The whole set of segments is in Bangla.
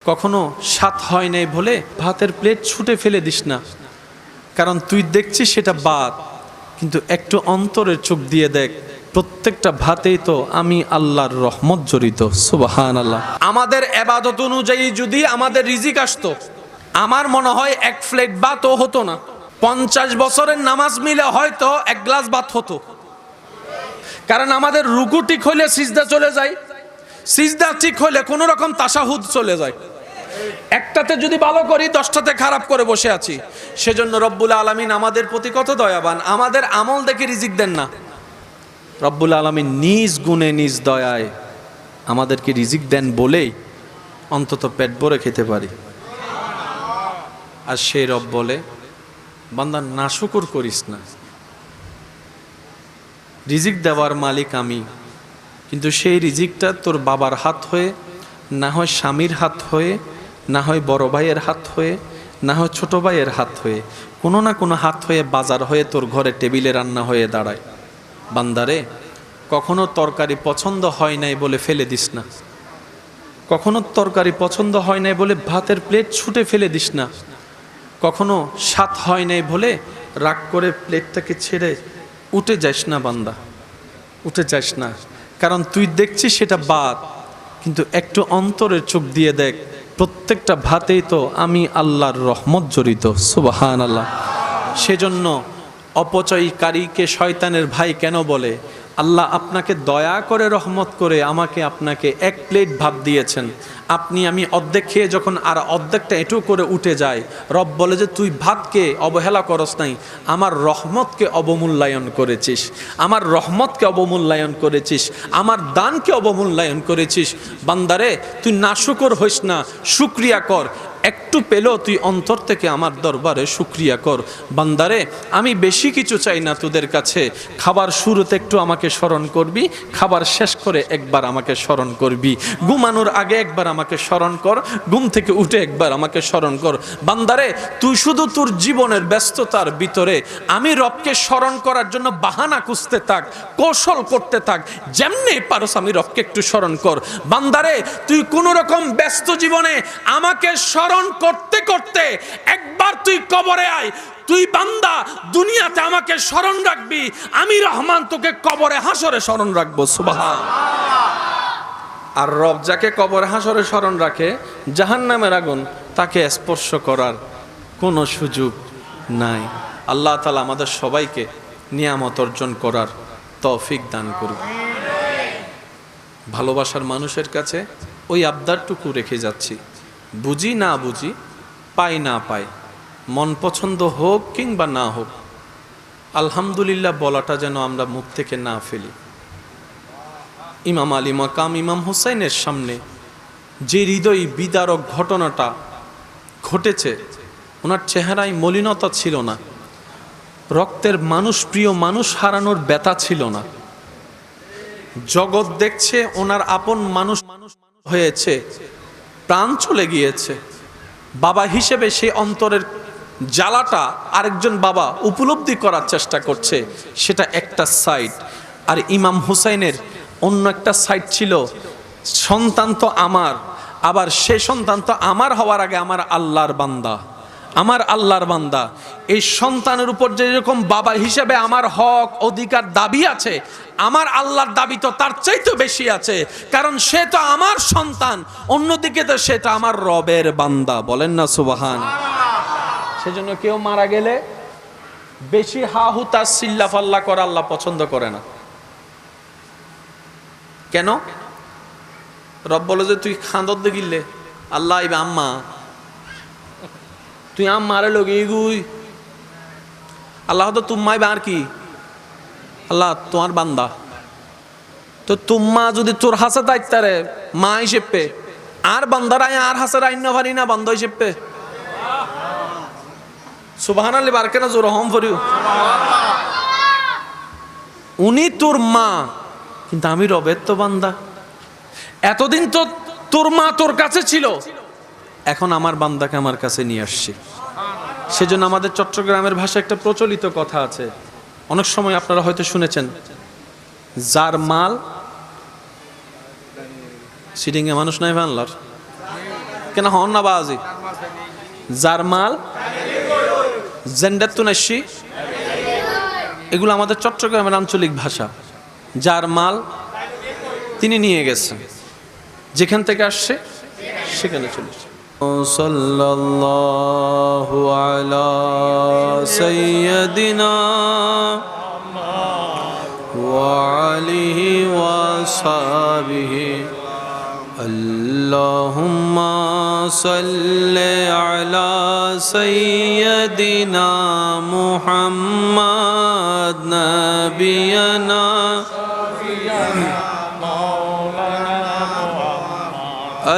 কখনো স্বাদ হয় নাই বলে ভাতের প্লেট ছুটে ফেলে দিস না, কারণ তুই দেখছিস সেটা ভাত, কিন্তু একটু অন্তরের চোখ দিয়ে দেখ, প্রত্যেকটা ভাতেই তো আমি আল্লাহর রহমত জড়িত। সুবহানাল্লাহ। আমাদের ইবাদত অনুযায়ী যদি আমাদের রিজিক আসতো, আমার মনে হয় এক প্লেট ভাতও হতো না। 50 বছরের নামাজ মিলে হয়তো এক গ্লাস ভাত হতো, কারণ আমাদের রুকু ঠিক হইলে সিজদা চলে যায়, সিজদা ঠিক হইলে কোনো রকম তাশাহুদ চলে যায়। একটাতে যদি ভালো করি 10টাতে খারাপ করে বসে আছি। সেজন্য রব্বুল আলামিন আমাদের প্রতি কত দয়াবান, আমাদের আমল দেখে রিজিক দেন না। রব্বুল আলামিন নিজ গুণে নিজ দয়ায় আমাদেরকে রিজিক দেন বলেই অন্তত পেট ভরে খেতে পারি। আর সেই রব বলে, বান্দা নাশুকর করিস না, রিজিক দেওয়ার মালিক আমি, কিন্তু সেই রিজিকটা তোর বাবার হাত হয়ে, না হয় স্বামীর হাত হয়ে, না হয় বড় ভাইয়ের হাত হয়ে, না হয় ছোট ভাইয়ের হাত হয়ে, কোনো না কোনো হাত হয়ে বাজার হয়ে তোর ঘরে টেবিলে রান্না হয়ে দাঁড়ায়। বান্দারে, কখনো তরকারি পছন্দ হয় নাই বলে ফেলে দিস না, কখনো তরকারি পছন্দ হয় নাই বলে ভাতের প্লেট ছুটে ফেলে দিস না, কখনো স্বাদ হয় নাই বলে রাগ করে প্লেটটাকে ছেড়ে উঠে যাস না। বান্দা, উঠে যাস না, কারণ তুই দেখছিস সেটা ভাত, কিন্তু একটু অন্তরের চোখ দিয়ে দেখ, প্রত্যেকটা ভাতেই তো আমি আল্লাহর রহমত জড়িত। সুবহানাল্লাহ। সেজন্য অপচয়কারীকে শয়তানের ভাই কেন বলে? আল্লাহ আপনাকে দয়া করে রহমত করে আমাকে আপনাকে এক প্লেট ভাত দিয়েছেন, আপনি আমি অর্ধেক খেয়ে যখন আর অর্ধেকটা এঁটো করে উঠে যায়, রব বলে যে তুই ভাতকে অবহেলা করস নাই, আমার রহমতকে অবমূল্যায়ন করেছিস, আমার রহমতকে অবমূল্যায়ন করেছিস, আমার দানকে অবমূল্যায়ন করেছিস। বান্দারে, তুই নাশুকর হইস না, শুকরিয়া কর। একটু পেলেও তুই অন্তর থেকে আমার দরবারে শুকরিয়া কর। বান্দারে, আমি বেশি কিছু চাই না তোদের কাছে। খাবার শুরুতে একটু আমাকে স্মরণ করবি, খাবার শেষ করে একবার আমাকে স্মরণ করবি, ঘুমানোর আগে একবার আমাকে স্মরণ কর, ঘুম থেকে উঠে একবার আমাকে স্মরণ কর। বান্দারে, তুই শুধু তোর জীবনের ব্যস্ততার ভিতরে আমি রবকে স্মরণ করার জন্য বাহানা খুঁজতে থাক, কৌশল করতে থাক, যেমনি পারস আমি রবকে একটু স্মরণ কর। বান্দারে, তুই কোনো রকম ব্যস্ত জীবনে আমাকে স্মরণ করতে করতে একবার তুই কবরে আয়। তুই বান্দা দুনিয়াতে আমাকে স্মরণ রাখবি, আমি রহমান তোকে কবরে হাসরে স্মরণ রাখবো। সুবহান। আর রব যাকে কবরে হাসরে স্মরণ রাখে, জাহান্নামের আগুন তাকে স্পর্শ করার কোনো সুযোগ নাই। আল্লাহ তাআলা আমাদের সবাইকে নিয়ামত অর্জন করার তৌফিক দান করুন। ভালোবাসার মানুষের কাছে ওই আবদারটুকু রেখে যাচ্ছি, বুঝি না বুঝি, পাই না পাই, মন পছন্দ হোক কিংবা না হোক, আলহামদুলিল্লাহ বলাটা যেন আমরা মুখ থেকে না ফেলি। ইমাম আলী মাকাম ইমাম হুসাইনের সামনে যে হৃদয় বিদারক ঘটনাটা ঘটেছে, ওনার চেহারায় মলিনতা ছিল না, রক্তের মানুষ, প্রিয় মানুষ হারানোর ব্যথা ছিল না। জগৎ দেখছে ওনার আপন মানুষ হয়েছে, প্রাণ চলে গিয়েছে। বাবা হিসেবে সেই অন্তরের জ্বালাটা আরেকজন বাবা উপলব্ধি করার চেষ্টা করছে, সেটা একটা সাইড। আর ইমাম হুসাইনের অন্য একটা সাইড ছিল, সন্তান তো আমার, আবার সে সন্তান তো আমার হওয়ার আগে আমার আল্লাহর বান্দা, আমার আল্লাহর বান্দা। এই সন্তানের উপর যেরকম বাবা হিসেবে আমার হক অধিকার দাবি আছে, আমার আল্লাহর দাবি তো তার চাইতে বেশি আছে, কারণ সে তো আমার সন্তান, অন্যদিকে তো সেটা আমার রবের বান্দা। বলেন না সুবহান। সেজন্য কেউ মারা গেলে বেশি হা হুতা সিল্লা ফাল্লা করা আল্লাহ পছন্দ করে না। কেন? রব বলে যে তুই খাঁদর দেখিলে আল্লাহ ইবা আম্মা, তুই আম্মারে লোক এগুই আল্লাহ তো তুম্মাই আর কি আল্লাহ তোমার বান্দা, তো তুম্মা যদি তোর হাসে দায়িত্বারে মা হিসেবে আর বান্দারাই আর হাসে আইন না পারি না বান্দা হিসেবে। সুবহানাল্লাহ বারকে না জোর হম ফরিউ। উনি তোর মা, কিন্তু আমি রবের তো বান্দা। এতদিন তো তোর মা তোর কাছে ছিল, এখন আমার বান্দাকে আমার কাছে নিয়ে আসছি। সেজন্য আমাদের চট্টগ্রামের ভাষায় একটা প্রচলিত কথা আছে, অনেক সময় আপনারা হয়তো শুনেছেন, যার মাল সিডিংয়ে মানুষ নাই বাংলার কেন হন না বাজি জারমাল জেন্ডার তুনাশি এগুলো আমাদের চট্টগ্রামের আঞ্চলিক ভাষা। যার মাল তিনি নিয়ে গেছেন, যেখান থেকে আসছে সেখানে চলে এসেছে। সাল্লাল্লাহু আলা সাইয়্যিদিনা ওয়া আলিহি ওয়া সাহবিহি আল্লাহুম্মা সাল্লি আলা সাইয়্যিদিনা মুহাম্মাদ নাবিয়ানা ऐ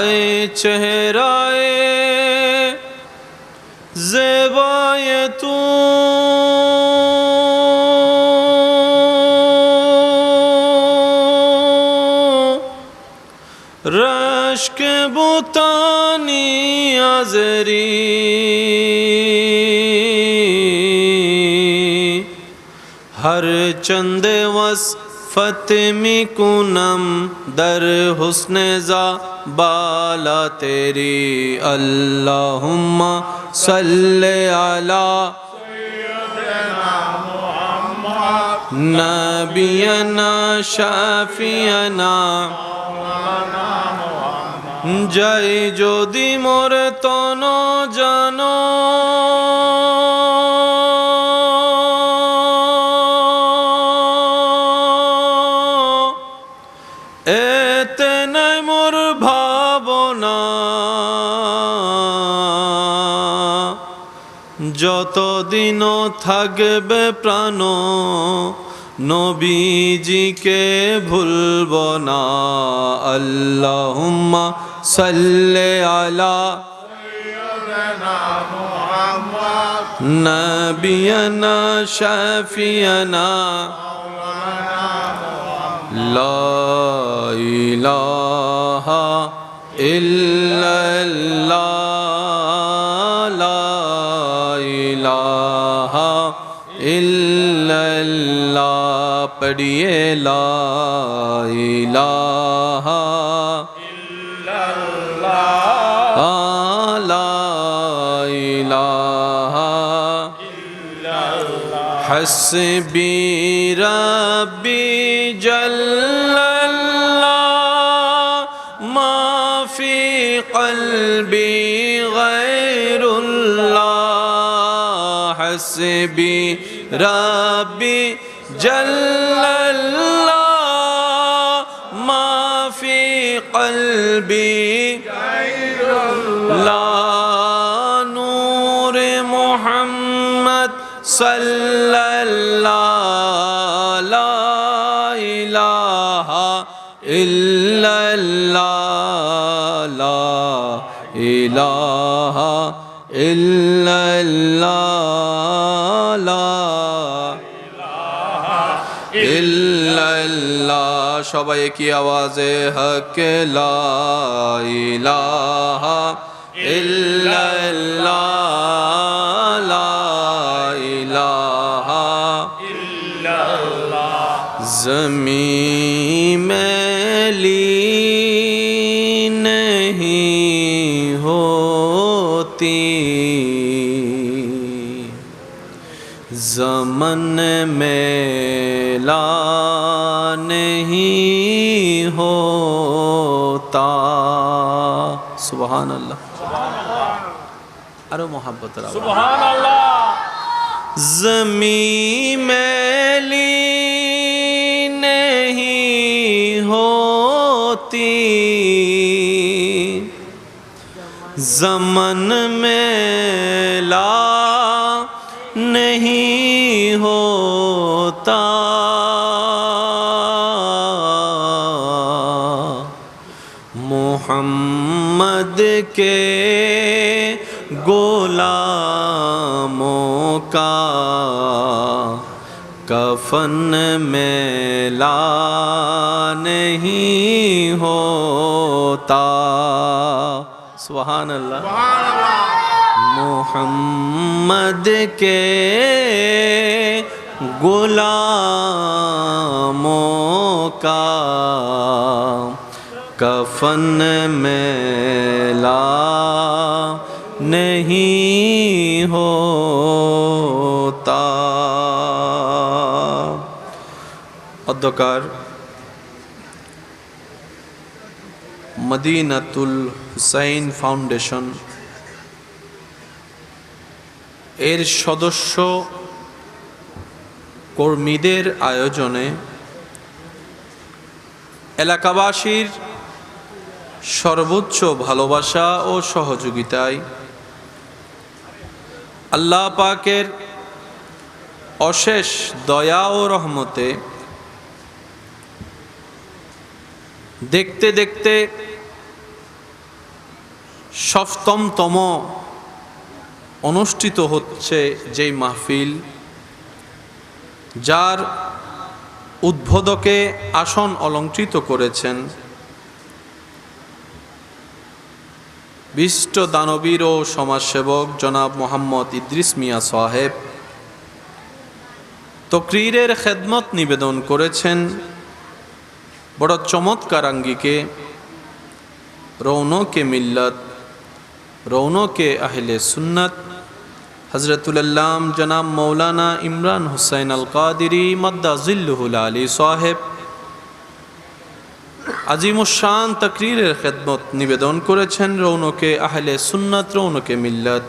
चेहराए ज़ेबाए तू रश्क बुतानी आज़री हर चंद वस फतमी कुनम दर हुस्ने जा बाला तेरी अल्लाहुम्मा सल्ले अला नबियना शाफियना जय जोदी मोर तनो जानो এতে নাই মোর ভাবনা যতদিন থাকবে প্রাণ নবীজিকে ভুলব না আল্লাহুম্মা সাল্লি আলা নবিয়ানা শাফিয়ানা লা ইলাহা ইল্লাল্লাহ লা ইলাহা ইল্লাল্লাহ পড়িয়ে লা ইলাহা ইল্লাল্লাহ লা ইলাহা ইল্লাল্লাহ হাসবি রাব্বি জল্লাল্লাহ মা ফি কলবি গায়রুল্লাহ হাসবি রাব্বি জল্লাল্লাহ মা ফি কলবি গায়রুল্লাহ নূরে মুহাম্মদ সাল্লাল্লাহ লা ইলাহা ইল্লাল্লাহ লা ইলাহা ইল্লাল্লাহ লা ইলাহা ইল্লাল্লাহ সবাই কি আওয়াজে হক লা ইলাহা ইল্লাল্লাহ লা ইলাহা ইল্লাল্লাহ ज़मीं मैली नहीं होती ज़मन मेला नहीं होता सुबहान अल्लाह अरे मोहब्बत सुबहान अल्लाह ज़मीं मैली नहीं होती ज़मन मेला नहीं होता मोहम्मद के गुलामों का कफन मेला नहीं होता सुभान अल्लाह मोहम्मद के गुलामों का कफन कफन मैला नहीं होता। অধ্যকার মদিনাতুল হুসাইন ফাউন্ডেশন এর সদস্য কর্মীদের আয়োজনে এলাকাবাসীর সর্বোচ্চ ভালোবাসা ও সহযোগিতায় আল্লাহ পাকের অশেষ দয়া ও রহমতে দেখতে দেখতে সপ্তমতম অনুষ্ঠিত হচ্ছে যেই মাহফিল, যার উদ্বোধকে আসন অলঙ্কৃত করেছেন বিশিষ্ট দানবীর ও সমাজসেবক জনাব মোহাম্মদ ইদ্রিস মিয়া সাহেব। তকরীরের খেদমত নিবেদন করেছেন বড় চমৎকার আঙ্গিকে রৌনকে মিল্লাত, রৌনকে আহলে সুন্নাত হযরতুল আল্লাম জনাব মৌলানা ইমরান হুসাইন আল কাদিরি মাদ্দা জিল্লুহুল আলী সাহেব আজিমুশান তকরীরের খেদমত নিবেদন করেছেন রৌনকে আহলে সুন্নাত, রৌনকে মিল্লাত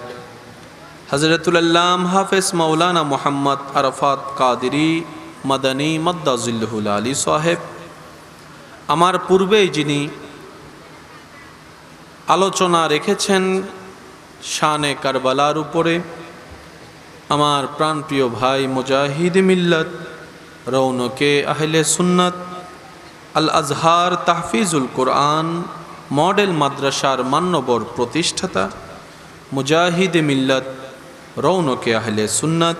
হযরতুল আল্লাম হাফেজ মৌলানা মোহাম্মদ আরাফাত কাদিরি মাদানী মাদ্দা জিল্লুহুল আলী সাহেব। আমার পূর্বেই যিনি আলোচনা রেখেছেন শানে কারবালার উপরে, আমার প্রাণপ্রিয় ভাই মুজাহিদ মিল্লাত রৌনকে আহলে সুন্নাত আল আজহার তাহফিজুল কোরআন মডেল মাদ্রাসার মান্যবর প্রতিষ্ঠাতা মুজাহিদ মিল্লাত রৌনকে আহলে সুন্নাত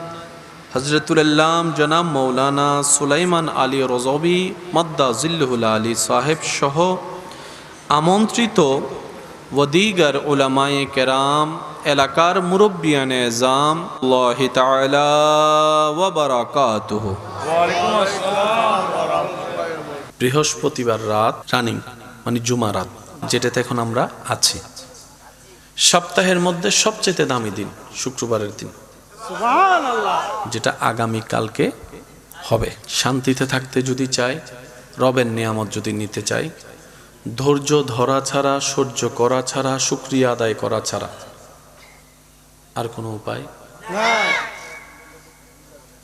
হযরতুল আল্লাম জনাব মৌলানা সুলাইমান আলী রজবি মাদ্দা জিল্লুহুল আলী সাহেব সহ আমন্ত্রিত ওদিগার উলামায়ে কেরাম, এলাকার মুরব্বিয়ানে এজাম, আল্লাহি তাআলা ওয়া বারাকাতুহু। বৃহস্পতিবার রাত রানিং মানে জুমা রাত, যেটাতে এখন আমরা আছি, সপ্তাহের মধ্যে সবচেয়ে দামি দিন শুক্রবারের দিন, যেটা আগামী কালকে হবে। শান্তিতে থাকতে যদি চাই, রবের নিয়ামত যদি নিতে চাই, ধৈর্য ধরা ছাড়া, সহ্য করা ছাড়া, শুকরিয়া আদায় করা ছাড়া আর কোনো উপায় নাই।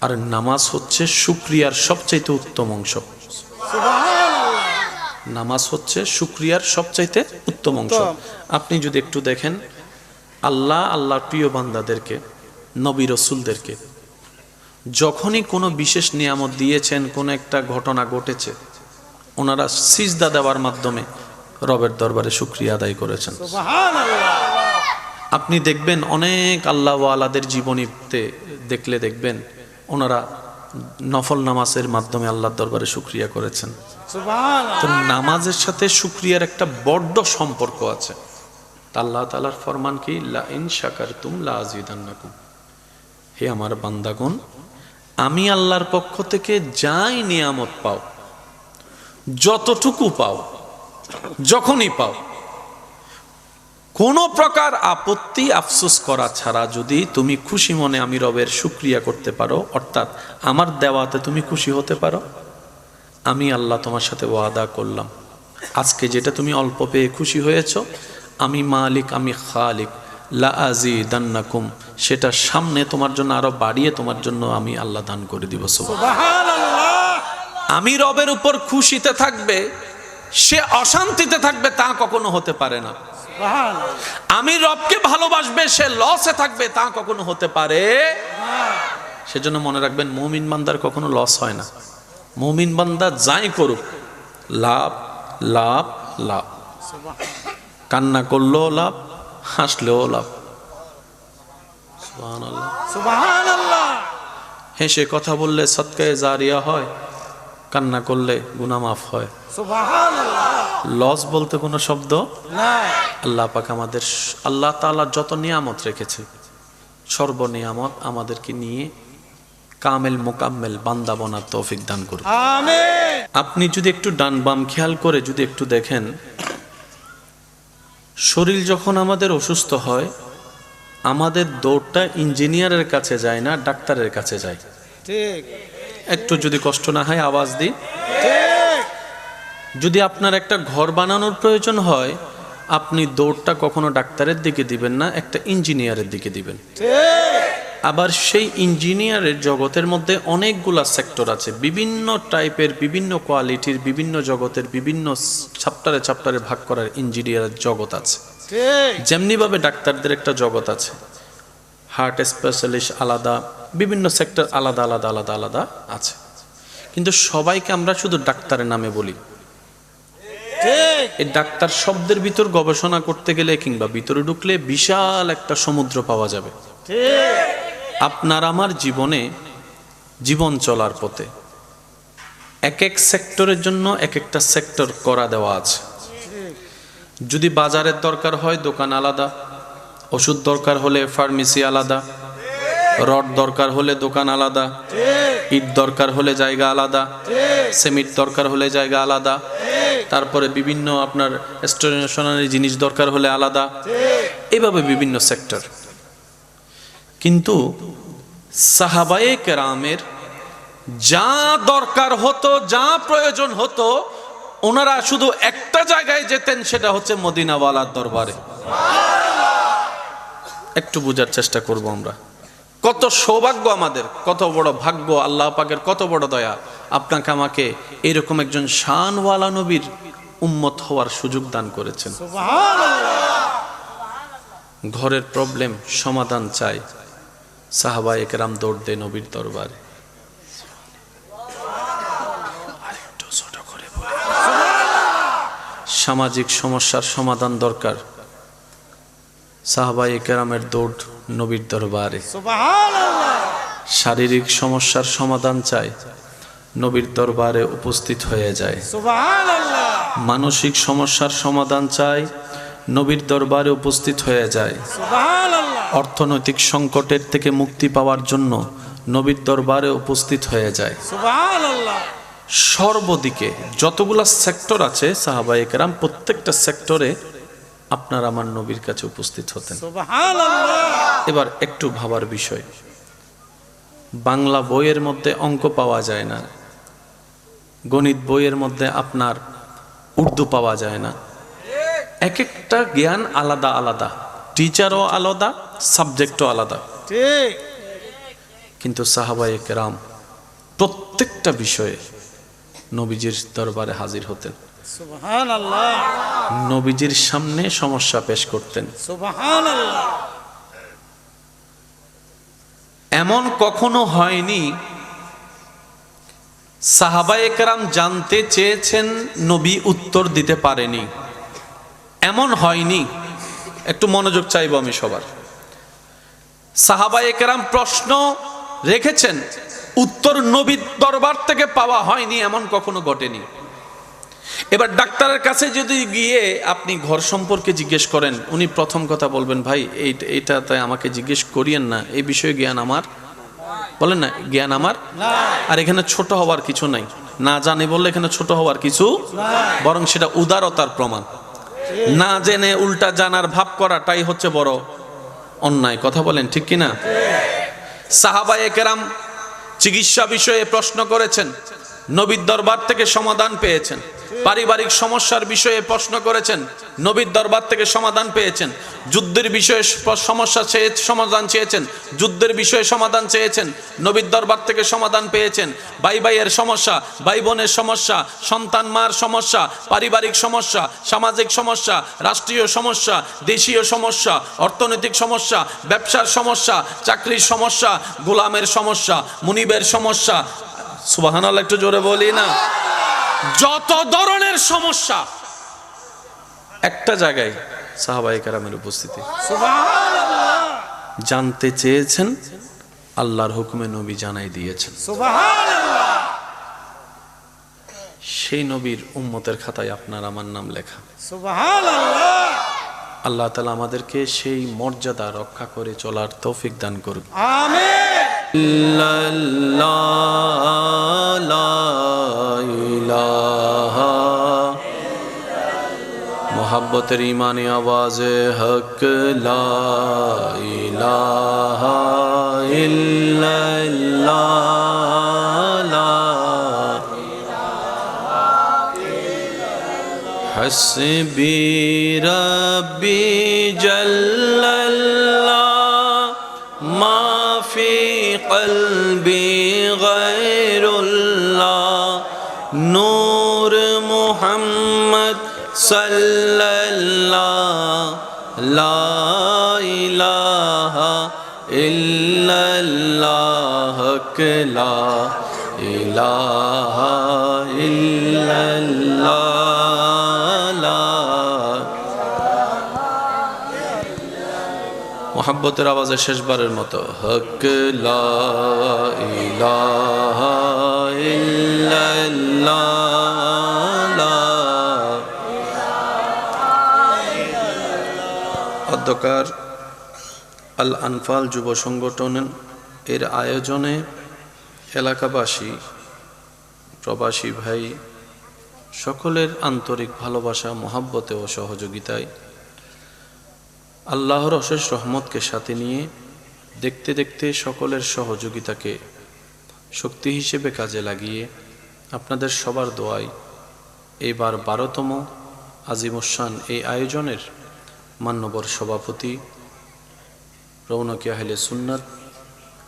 আর নামাজ হচ্ছে শুকরিয়ার সবচাইতে উত্তম অংশ। নামাজ হচ্ছে শুকরিয়ার সবচাইতে উত্তম অংশ। আপনি যদি একটু দেখেন, আল্লাহর প্রিয় বান্দাদেরকে, নবী রসুলদেরকে যখনই কোনো বিশেষ নিয়ামত দিয়েছেন, কোনো একটা ঘটনা ঘটেছে, ওনারা সিজদা দেওয়ার মাধ্যমে রবের দরবারে শুকরিয়া আদায় করেছেন। আপনি দেখবেন অনেক আল্লাহওয়ালাদের জীবনীতে দেখলে দেখবেন ওনারা নফল নামাজের মাধ্যমে আল্লাহর দরবারে শুকরিয়া করেছেন। তো নামাজের সাথে শুকরিয়ার একটা বড় সম্পর্ক আছে। আল্লাহ তাআলার ফরমান কি, লা ইন শাকারতুম লা আযীদান্নাকুম, হে আমার বান্দাগণ, আমি আল্লাহর পক্ষ থেকে যাই নিয়ামত পাও, যতটুকু পাও, যখনই পাও, কোনো প্রকার আপত্তি আফসোস করা ছাড়া যদি তুমি খুশি মনে আমি রবের শুকরিয়া করতে পারো, অর্থাৎ আমার দেওয়াতে তুমি খুশি হতে পারো, আমি আল্লাহ তোমার সাথে ওয়াদা করলাম, আজকে যেটা তুমি অল্প পেয়ে খুশি হয়েছ, আমি মালিক, আমি খালিক, লা আযীদান্নাকুম, সেটা সামনে তোমার জন্য আরো বাড়িয়ে তোমার জন্য আমি আল্লাহ দান করে দিব। সুবহানাল্লাহ। আমি রবের উপর খুশিতে থাকবে, সে অশান্তিতে থাকবে, তা কখনো হতে পারে না। আমি রবকে ভালোবাসবে, সে লসে থাকবে, তা কখনো হতে পারে না। সেজন্য মনে রাখবেন, মুমিন বান্দার কখনো লস হয় না। মুমিন বান্দা যাই করুক, লাভ লাভ লাভ, কান্না করলেও লাভ, হাসলেও লাভ। সুবহানাল্লাহ, সুবহানাল্লাহ। হেসে কথা বললে সদকায়ে জারিয়া হয়, কান্না করলে গুনাহ মাফ হয়। সুবহানাল্লাহ। লস বলতে কোনো শব্দ নাই। আল্লাহ পাক আমাদের, আল্লাহ তাআলা যত নিয়ামত রেখেছে, সর্ব নিয়ামত আমাদেরকে নিয়ে কামেল মোকাম্মেল বান্দা বানার তৌফিক দান করুন। আমিন। আপনি যদি একটু ডান বাম খেয়াল করে যদি একটু দেখেন, শরীর যখন আমাদের অসুস্থ হয়, আমাদের দৌড়টা ইঞ্জিনিয়ারের কাছে যায় না, ডাক্তারের কাছে যায়। ঠিক। একটু যদি কষ্ট না হয় আওয়াজ দিই। যদি আপনার একটা ঘর বানানোর প্রয়োজন হয়, আপনি দৌড়টা কখনো ডাক্তারের দিকে দিবেন না, একটা ইঞ্জিনিয়ারের দিকে দিবেন। আবার সেই ইঞ্জিনিয়ারের জগতের মধ্যে অনেকগুলা সেক্টর আছে, বিভিন্ন টাইপের, বিভিন্ন কোয়ালিটির, বিভিন্ন জগতের, বিভিন্ন চ্যাপ্টারে চ্যাপ্টারে ভাগ করার ইঞ্জিনিয়ারের জগৎ আছে। যেমনিভাবে ডাক্তারদের একটা জগৎ আছে, হার্ট স্পেশালিস্ট আলাদা, বিভিন্ন সেক্টর আলাদা আলাদা আলাদা আলাদা আছে। কিন্তু সবাইকে আমরা শুধু ডাক্তারের নামে বলি। এই ডাক্তার শব্দের ভিতর গবেষণা করতে গেলে কিংবা ভিতরে ঢুকলে বিশাল একটা সমুদ্র পাওয়া যাবে। আপনার আমার জীবনে, জীবন চলার পথে এক এক সেক্টরের জন্য এক একটা সেক্টর করা দেওয়া আছে। যদি বাজারের দরকার হয় দোকান আলাদা, ওষুধ দরকার হলে ফার্মেসি আলাদা, রড দরকার হলে দোকান আলাদা, ইট দরকার হলে জায়গা আলাদা, সিমেন্ট দরকার হলে জায়গা আলাদা, তারপরে বিভিন্ন আপনার স্টেশনারি জিনিস দরকার হলে আলাদা, এভাবে বিভিন্ন সেক্টর। কিন্তু সাহাবায়ে কেরামের যা দরকার হতো, যা প্রয়োজন হতো, ওনারা শুধু একটা জায়গায় যেতেন, সেটা হচ্ছে মদিনাওয়ালার দরবারে। একটু বোঝার চেষ্টা করব আমরা। কত সৌভাগ্য আমাদের, কত বড় ভাগ্য, আল্লাহ পাকের কত বড় দয়া, আপনাকে আমাকে এরকম একজন শানওয়ালা নবীর উম্মত হওয়ার সুযোগ দান করেছেন। ঘরের প্রবলেম সমাধান চাই, সাহাবায়ে কেরাম দৌড় দেয় নবীর দরবারে। সামাজিক সমস্যার সমাধান দরকার, সাহাবায়ে কেরামের দৌড় নবীর দরবারে। শারীরিক সমস্যার সমাধান চাই, নবীর দরবারে উপস্থিত হয়ে যায়। মানসিক সমস্যার সমাধান চাই, নবীর দরবারে উপস্থিত হয়ে যায়। অর্থনৈতিক সংকটের থেকে মুক্তি পাওয়ার জন্য নবীর দরবারে উপস্থিত হয়ে যায়। সর্বদিকে যতগুলা সেক্টর আছে, সাহাবায়ে কেরাম প্রত্যেকটা সেক্টরে আপনার আমার নবীর কাছে উপস্থিত হতেন। এবার একটু ভাবার বিষয়, বাংলা বইয়ের মধ্যে অঙ্ক পাওয়া যায় না, গণিত বইয়ের মধ্যে আপনার উর্দু পাওয়া যায় না। এক একটা জ্ঞান আলাদা আলাদা, টিচারও আলাদা, সাবজেক্টও আলাদা। কিন্তু সাহাবায়ে কেরাম প্রত্যেকটা বিষয়ে নবীজির দরবারে হাজির হতেন, নবীজির সামনে সমস্যা পেশ করতেন। এমন কখনো হয়নি সাহাবায়ে কেরাম জানতে চেয়েছেন, নবী উত্তর দিতে পারেনি, এমন হয়নি। একটু মনোযোগ চাইবো আমি সবার। সাহাবায়ে কেরাম প্রশ্ন রেখেছেন, উত্তর নবীর দরবার থেকে পাওয়া হয়নি, এমন কখনো ঘটেনি। এবার ডাক্তারের কাছে যদি গিয়ে আপনি ঘর সম্পর্কে জিজ্ঞেস করেন, উনি প্রথম কথা বলবেন, ভাই এইটাতে আমাকে জিজ্ঞেস করিয়েন না, এই বিষয়ে জ্ঞান আমার, বলেন না, জ্ঞান আমার। আর এখানে ছোট হওয়ার কিছু নাই, না জানে বললে এখানে ছোট হওয়ার কিছু, বরং সেটা উদারতার প্রমাণ। না জেনে উল্টা জানার ভাব করাটাই হচ্ছে বড় অন্যায়। কথা বলেন ঠিক কিনা? সাহাবায়ে কেরাম চিকিৎসা বিষয়ে প্রশ্ন করেছেন, নবীর দরবার থেকে সমাধান পেয়েছেন। পারিবারিক সমস্যার বিষয়ে প্রশ্ন করেছেন, নবীর দরবার থেকে সমাধান পেয়েছেন। যুদ্ধের বিষয়ে সমস্যা সমাধান চেয়েছেন, যুদ্ধের বিষয়ে সমাধান চেয়েছেন, নবীর দরবার থেকে সমাধান পেয়েছেন। ভাই ভাইয়ের সমস্যা, ভাই বোনের সমস্যা, সন্তান মার সমস্যা, পারিবারিক সমস্যা, সামাজিক সমস্যা, রাষ্ট্রীয় সমস্যা, দেশীয় সমস্যা, অর্থনৈতিক সমস্যা, ব্যবসার সমস্যা, চাকরির সমস্যা, গোলামের সমস্যা, মুনিবের সমস্যা, সুবহানাল্লাহ একটু জোরে বলি না, যত ধরনের সমস্যা একটা জায়গায় সাহাবায়ে কেরামের উপস্থিতি। সুবহানাল্লাহ। জানতে চেয়েছেন, আল্লাহর হুকুমে নবী জানাই দিয়েছেন। সুবহানাল্লাহ। সেই নবীর উম্মতের খাতায় আপনার আমার নাম লেখা। সুবহানাল্লাহ। আল্লাহ তাআলা আমাদেরকে সেই মর্যাদা রক্ষা করে চলার তৌফিক দান করুন। আমিন। मोहब्बतेर ईमानी आवाज़े हक ला इलाहा इल्लल्लाह ला हस्बी रब्बी जल्लल्लाह मा फी क़ल्बी गैरुल्लाह नूर मुहम्मद सल्लल्लाह ला इलाहा इल्लल्लाह ला इलाहा इल्लल्लाह ला मोहब्बतेर आवाज़े शेषबारेर मतो हक ला इलाहा इल्लल्लाह ला অধ্যকার আল আনফাল যুব সংগঠন এর আয়োজনে এলাকাবাসী প্রবাসী ভাই সকলের আন্তরিক ভালোবাসা মহব্বতে ও সহযোগিতায় আল্লাহর অশেষ রহমতকে সাথে নিয়ে দেখতে দেখতে সকলের সহযোগিতাকে শক্তি হিসেবে কাজে লাগিয়ে আপনাদের সবার দোয়ায় এইবার 12তম আজিমুশান এই আয়োজনের মান্যবর সভাপতি রৌনকে আহলে সুন্নাত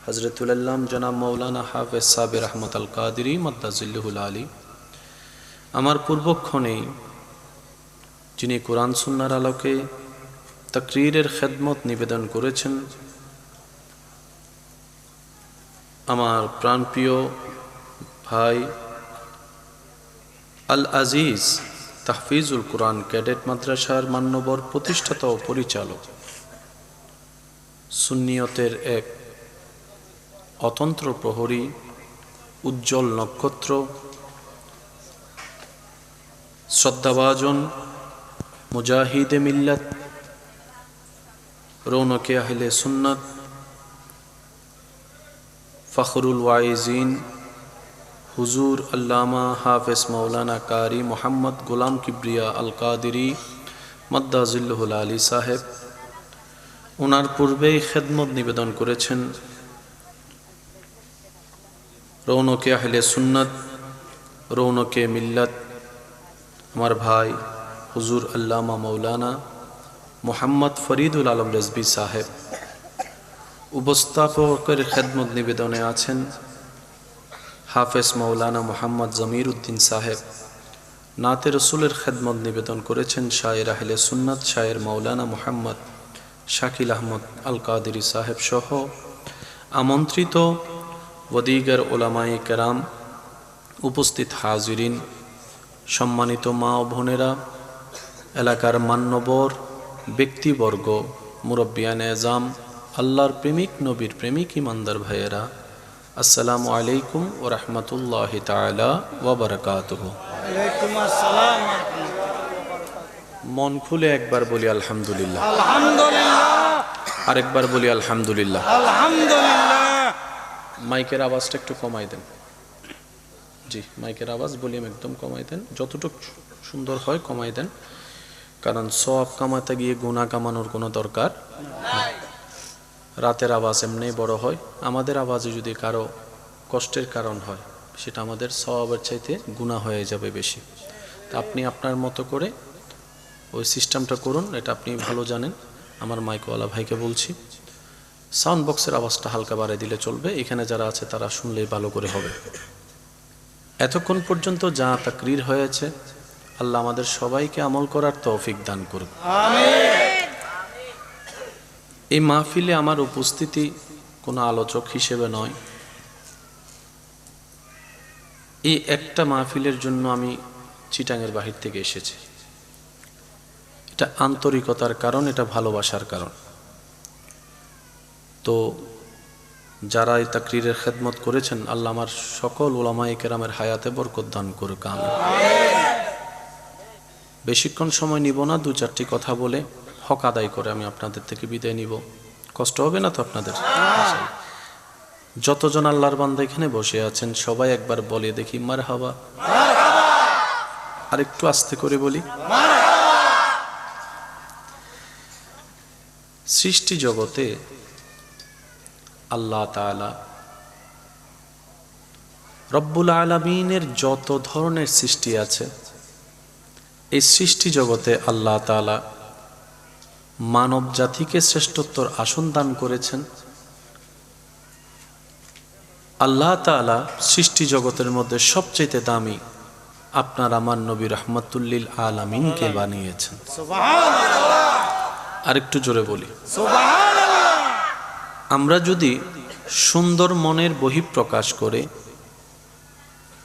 হযরতুল আল্লাম জনাব মাওলানা হাফেজ সাবির আহমদ আল কাদেরী মাদ্দাজিল্লুহুল আলী আমার পূর্বক্ষণেই যিনি কোরআন সুন্নাহর আলোকে তাকরীরের খেদমত নিবেদন করেছেন আমার প্রাণপ্রিয় ভাই আল আজিজ তাহফিজুল কোরআন ক্যাডেট মাদ্রাসার মান্যবর প্রতিষ্ঠাতা ও পরিচালক সুন্নিয়তের এক অতন্ত্র প্রহরী উজ্জ্বল নক্ষত্র শ্রদ্ধাভাজন মুজাহিদে মিল্লাত রৌনকে আহলে সুন্নাত ফখরুল ওয়াইজিন হুজুর আল্লামা হাফেজ মাওলানা কারি মোহাম্মদ গোলাম কিবরিয়া আল কাদেরী মাদ্দাজিল্লুহুল আলী সাহেব ওনার পূর্বেই খেদমত নিবেদন করেছেন রৌনকে আহলে সুন্নাত রৌনকে মিল্লাত আমার ভাই হুজুর আল্লামা মাওলানা মোহাম্মদ ফরিদুল আলম রেজবি সাহেব উপস্থাপকের খেদমত নিবেদনে আছেন হাফেজ মাওলানা মোহাম্মদ জমির উদ্দিন সাহেব নাতে রসুলের খেদমত নিবেদন করেছেন শায়ের আহলে সুন্নাত শায়ের মাওলানা মোহাম্মদ শাকিল আহমদ আল কাদেরী সাহেব সহ আমন্ত্রিত ওদিগার ওলামায়ে কেরাম উপস্থিত হাজিরিন সম্মানিত মা ও বোনেরা এলাকার মান্যবর ব্যক্তিবর্গ মুরব্বিয়ান এজাম আল্লাহর প্রেমিক নবীর প্রেমিক ইমানদার ভাইয়েরা আসসালামু আলাইকুম ওয়া রাহমাতুল্লাহি তাআলা ওয়া বারাকাতুহু ওয়ালাইকুম আসসালাম মন খুলে একবার বলি আলহামদুলিল্লাহ আলহামদুলিল্লাহ আরেকবার বলি আলহামদুলিল্লাহ আলহামদুলিল্লাহ মাইকের আওয়াজটা একটু কমাই দেন জি মাইকের আওয়াজ ভলিউম একদম কমাই দেন যতটুকু সুন্দর হয় কমাই দেন কারণ সওয়াব কামাতে গিয়ে গুনাহ কামানোর কোনো দরকার নাই রাতের আওয়াজ এমনি বড় হয় আমাদের আওয়াজে যদি কারো কষ্টের কারণ হয় সেটা আমাদের সওয়াবের চাইতে গুনাহ হয়ে যাবে বেশি তা আপনি আপনার মতো করে ওই সিস্টেমটা করুন এটা আপনি ভালো জানেন আমার মাইকওয়ালা ভাইকে বলছি সাউন্ড বক্সের আওয়াজটা হালকা বাড়িয়ে দিলে চলবে এখানে যারা আছে তারা শুনলেই ভালো করে হবে এতক্ষণ পর্যন্ত যা তাকরীর হয়েছে আল্লাহ আমাদের সবাইকে আমল করার তৌফিক দান করুন আমিন এই মাহফিলে আমার উপস্থিতি কোনো আলোচক হিসেবে নয় এই একটা মাহফিলের জন্য আমি চিটাঙের বাহির থেকে এসেছি এটা আন্তরিকতার কারণ এটা ভালোবাসার কারণ তো যারা এই তাকরীরের খেদমত করেছেন আল্লাহ আমার সকল উলামায়ে কেরামের হায়াতে বরকত দান করুক আমিন বেশিক্ষণ সময় নিব না দু চারটি কথা বলে হক আদায় করে আমি আপনাদের থেকে বিদায় নিব কষ্ট হবে না তো আপনাদের যতজন আল্লাহর বান্দা এখানে বসে আছেন সবাই একবার বলে দেখি মারহাবা আর একটু আস্তে করে বলি সৃষ্টি জগতে আল্লাহ তাআলা রব্বুল আলামিনের যত ধরনের সৃষ্টি আছে, এই সৃষ্টি জগতে আল্লাহ তাআলা মানব জাতিকে শ্রেষ্ঠত্বর আসন দান করেছেন। আল্লাহ তাআলা সৃষ্টি জগতের মধ্যে সবচেয়ে দামি আপনার আমার নবী রাহমাতুল আলামিনকে বানিয়েছেন। সুবহানাল্লাহ। আরেকটু জোরে বলি সুবহানাল্লাহ। আমরা যদি সুন্দর মনের বহিঃপ্রকাশ করে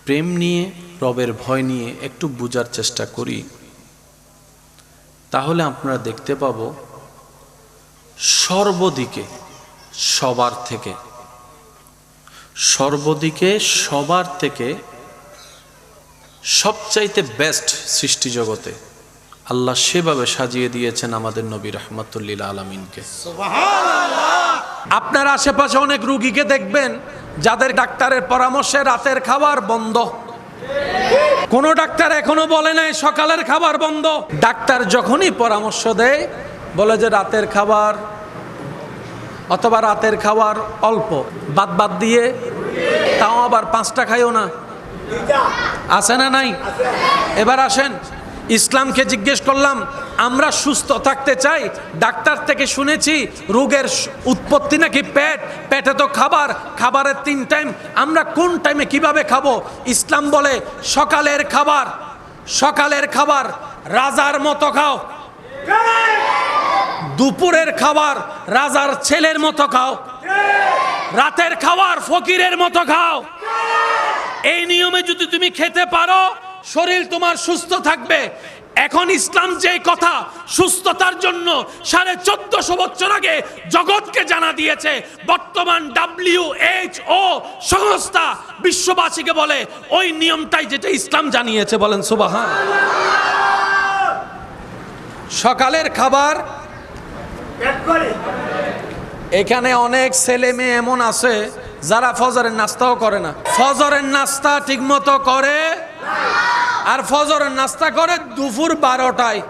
প্রেম নিয়ে, রবের ভয় নিয়ে একটু বুঝার চেষ্টা করি, তাহলে আপনারা দেখতে পাব সর্বদিকে সবার থেকে সবচাইতে বেস্ট সৃষ্টি জগতে আল্লাহ সেভাবে সাজিয়ে দিয়েছেন আমাদের নবী রাহমাতুল আলামিনকে। সুবহানাল্লাহ। আপনার আশেপাশে অনেক রোগীকে দেখবেন যাদের ডাক্তারের পরামর্শে রাতের খাবার বন্ধ। কোন ডাক্তার এখনো বলে নাই সকালের খাবার বন্ধ। ডাক্তার যখনই পরামর্শ দেয় বলে যে রাতের খাবার অথবা রাতের খাবার অল্প, বাদ দিয়ে, তাও আবার 5টা খাইও না। আছে না নাই? এবার আসেন, ইসলামকে জিজ্ঞেস করলাম, আমরা সুস্থ থাকতে চাই, ডাক্তার থেকে শুনেছি রোগের উৎপত্তি নাকি পেটে তো খাবারের 3 টাইম, আমরা কোন টাইমে কিভাবে খাবো? ইসলাম বলে সকালের খাবার রাজার মতো খাও, দুপুরের খাবার রাজার ছেলের মতো খাও, রাতের খাবার ফকিরের মতো খাও। এই নিয়মে যদি তুমি খেতে পারো শরীর তোমার সুস্থ থাকবে। এখন ইসলাম যে কথা সুস্থতার জন্য 1450 বছর আগে জগৎকে জানা দিয়েছে, বর্তমান WHO সংস্থা বিশ্ববাসীকে বলে ওই নিয়মটাই যেটা ইসলাম জানিয়েছে। বলেন সুবহানাল্লাহ। সকালের খাবার, এখানে অনেক ছেলে মেয়ে এমন আছে যারা ফজরের নাস্তাও করে না। ফজরের নাস্তা ঠিক মতো করে আর ফজরের নাস্তা করে দুপুর 12টায়।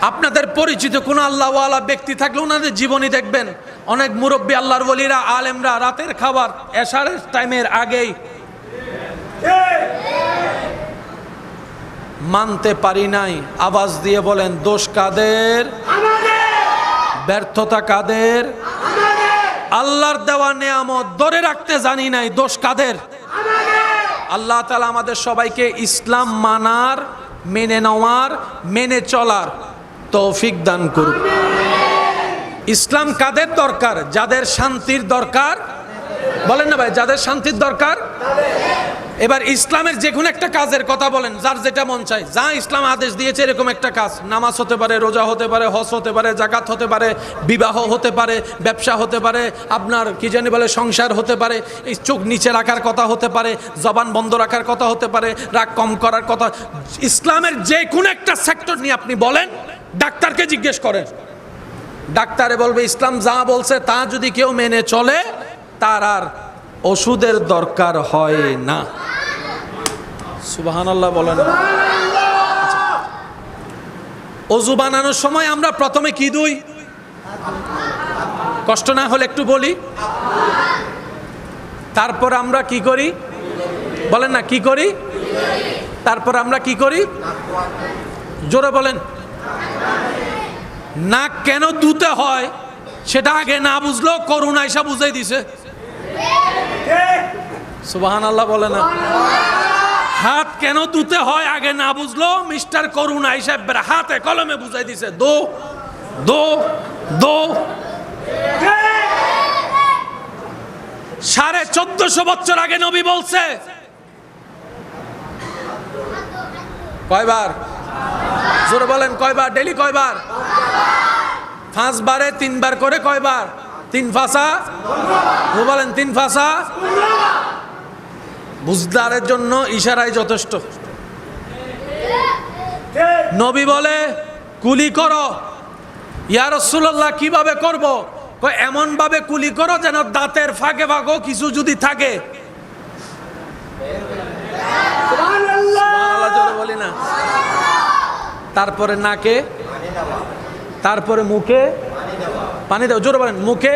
আপনাদের পরিচিত কোন আল্লাহওয়ালা ব্যক্তি থাকলে ওনাদের জীবনী দেখবেন, অনেক মুরব্বী আল্লাহর ওলিরা, আলেমরা রাতের খাবার এশারের টাইমের আগেই। মানতে পারি নাই, আওয়াজ দিয়ে বলেন দোষ কাদের? ব্যর্থতা কাদের? আল্লাহর দেওয়া নেয়ামত ধরে রাখতে জানি নাই, দোষ কাদের? আল্লাহ তাআলা আমাদের সবাইকে ইসলাম মানার, মেনে নেওয়ার, মেনে চলার তৌফিক দান করুন। ইসলাম কাদের দরকার? যাদের শান্তির দরকার। বলেন না ভাই, যাদের শান্তির দরকার। এবার ইসলামের যে কোনো একটা কাজের কথা বলেন, যার যেটা মন চায়, যা ইসলাম আদেশ দিয়েছে এরকম একটা কাজ, নামাজ হতে পারে, রোজা হতে পারে, হজ হতে পারে, জাকাত হতে পারে, বিবাহ হতে পারে, ব্যবসা হতে পারে, আপনার কি জানি বলে সংসার হতে পারে, এই চোখ নিচে রাখার কথা হতে পারে, জবান বন্ধ রাখার কথা হতে পারে, রাগ কম করার কথা। ইসলামের যে কোনো একটা সেক্টর নিয়ে আপনি বলেন, ডাক্তারকে জিজ্ঞেস করেন, ডাক্তারে বলবে ইসলাম যা বলছে তা যদি কেউ মেনে চলে তার আর ওষুধের দরকার হয় না। সুবহানাল্লাহ বলেন। ওযু বানানোর সময় আমরা প্রথমে কি দিই? কষ্ট না হলে একটু বলি। তারপর আমরা কি করি? বলেন না, কি করি? তারপর আমরা কি করি? জোরে বলেন। নাক কেন ধুতে হয় সেটা আগে না বুঝলো, করুণা এসে বুঝাই দিছে। সুবহানাল্লাহ বলে না। হাত কেন ধুতে হয় আগে না বুঝলো, মিস্টার করুণা এসে হাতে কলমে বুঝাই দিছে, দো দো দো। 1450 বছর আগে নবী বলছে কয়বার? জোরে বলেন কয়বার? ডেলি কয়বার? 5 বারে 3 বার করে কয়বার? 3 ফাঁসা। বলেন 3 ফাঁসা। বুঝদারের জন্য ইশারায় যথেষ্ট। নবী বলে কুলি করো। ইয়া রাসূলুল্লাহ কিভাবে করব? এমন ভাবে কুলি করো যেন দাঁতের ফাঁকে ফাঁকও কিছু যদি থাকে। সুবহানাল্লাহ বলি না। তারপরে নাকে, তারপরে মুখে, পানি দাও, জোরে বলেন। মুখে?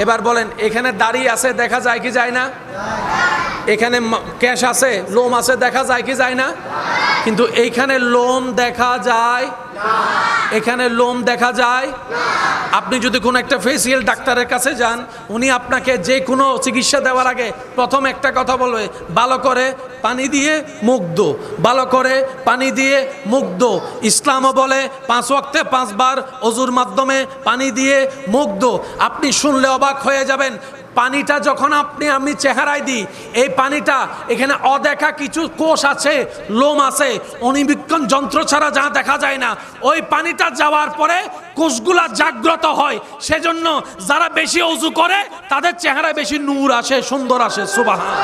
এবার বলেন, এখানে দাড়ি আছে, দেখা যায় কি যায় না? এখানে কেশ আছে, লোম আছে, দেখা যায় কি যায় না? কিন্তু এইখানে লোম দেখা যায়, এখানে লোম দেখা যায়। আপনি যদি কোনো একটা ফেসিয়াল ডাক্তারের কাছে যান, উনি আপনাকে যে কোনো চিকিৎসা দেওয়ার আগে প্রথম একটা কথা বলবে, ভালো করে পানি দিয়ে মুখ ধো, ভালো করে পানি দিয়ে মুখ ধো। ইসলামও বলে 5 ওয়াক্তে 5 বার অজুর মাধ্যমে পানি দিয়ে মুখ ধো। আপনি শুনলে অবাক হয়ে যাবেন, পানিটা যখন আমি চেহারায় দিই, এই পানিটা এখানে অদেখা কিছু কোষ আছে, লোম আছে, অণুবীক্ষণ যন্ত্র ছাড়া যা দেখা যায় না, ওই পানিটা যাওয়ার পরে কোষগুলা জাগ্রত হয়। সেজন্য যারা বেশি অজু করে তাদের চেহারায় বেশি নূর আসে, সুন্দর আসে। সুবহানাল্লাহ।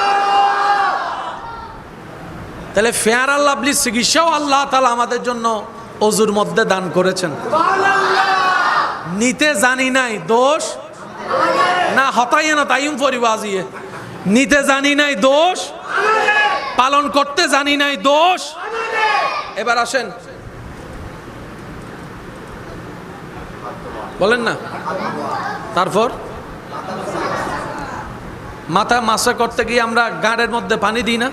তাহলে ফেয়ার আর লাভলি চিকিৎসাও আল্লাহ তাআলা আমাদের জন্য অজুর মধ্যে দান করেছেন। নিতে জানি নাই দোষ না, হতাইয়ে না তাইম পরিবাজিয়ে। নিতে জানি নাই দোষ, পালন করতে জানি নাই দোষ। এবার আসেন, বলেন না। তারপর মাথা মাসা করতে গিয়ে আমরা গাড়ের মধ্যে পানি দিই না?